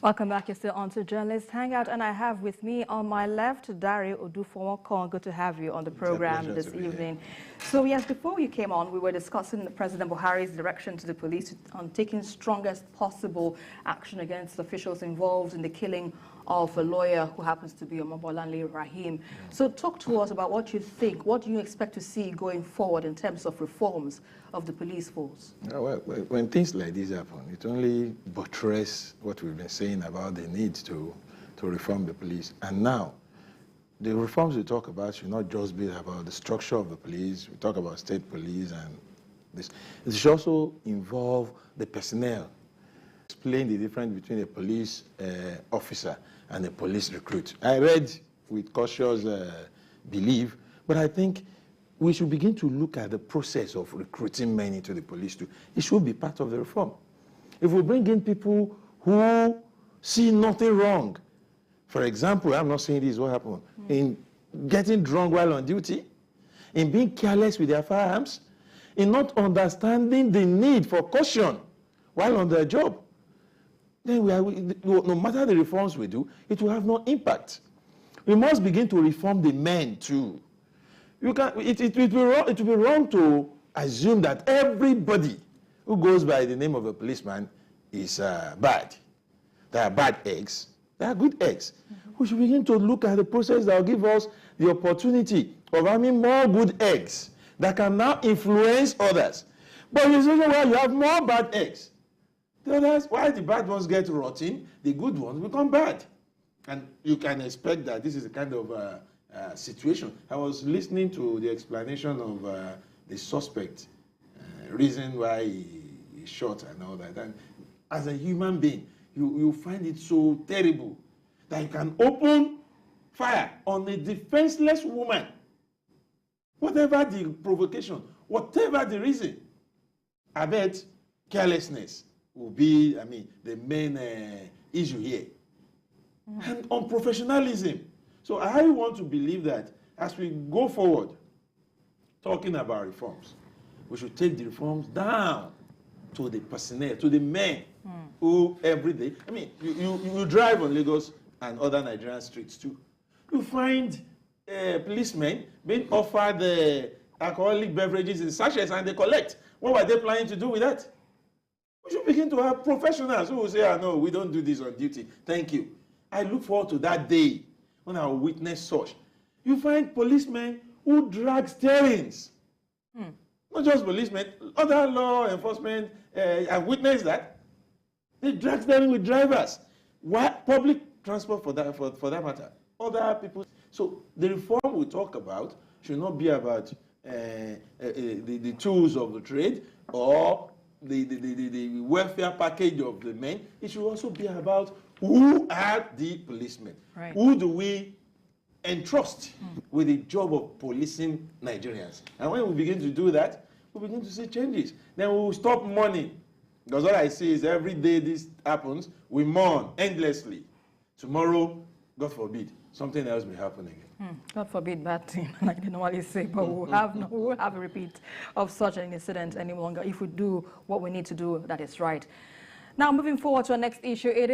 Welcome back. You're still on to Journalist Hangout, and I have with me on my left, Dario Odufowokan. Good to have you on the program this evening. So yes, before you came on, we were discussing President Buhari's direction to the police on taking strongest possible action against officials involved in the killing of a lawyer who happens to be Omobolanle Raheem. So talk to us about what you think. What do you expect to see going forward in terms of reforms of the police force? Well, when things like this happen, it only buttresses what we've been saying about the need to reform the police. And now, the reforms we talk about should not just be about the structure of the police. We talk about state police and this. It should also involve the personnel. Explain the difference between a police officer and a police recruit. I read with cautious belief, but I think we should begin to look at the process of recruiting men into the police too. It should be part of the reform. If we bring in people who see nothing wrong, for example, I'm not saying this is what happened, in getting drunk while on duty, in being careless with their firearms, in not understanding the need for caution while on their job, then no matter the reforms we do, it will have no impact. We must begin to reform the men too. It will be wrong to assume that everybody who goes by the name of a policeman is bad. There are bad eggs. There are good eggs. We should begin to look at the process that will give us the opportunity of having more good eggs that can now influence others. But in a situation where you have more bad eggs, the others, why the bad ones get rotten, the good ones become bad. And you can expect that this is a kind of situation. I was listening to the explanation of the suspect, reason why he shot and all that. And as a human being, you find it so terrible that you can open fire on a defenseless woman, whatever the provocation, whatever the reason. I bet carelessness will be, the main issue here. And on professionalism. So I want to believe that as we go forward, talking about reforms, we should take the reforms down to the personnel, to the men who every day, you drive on Lagos and other Nigerian streets too. You find policemen being offered alcoholic beverages in sachets and they collect. What were they planning to do with that? We should begin to have professionals who will say, no, we don't do this on duty. Thank you. I look forward to that day when I will witness such. You find policemen who drag steerings. Not just policemen, other law enforcement, I've witnessed that. They drag steering with drivers. Why? Public transport for that matter. Other people. So the reform we talk about should not be about the tools of the trade or the welfare package of the men. It should also be about who are the policemen. Right. Who do we entrust with the job of policing Nigerians? And when we begin to do that, we begin to see changes. Then we will stop mourning. Because what I see is every day this happens, we mourn endlessly. Tomorrow, God forbid, something else may happen again. God forbid bad thing, like they normally say, but we'll have a repeat of such an incident any longer if we do what we need to do that is right. Now, moving forward to our next issue, it is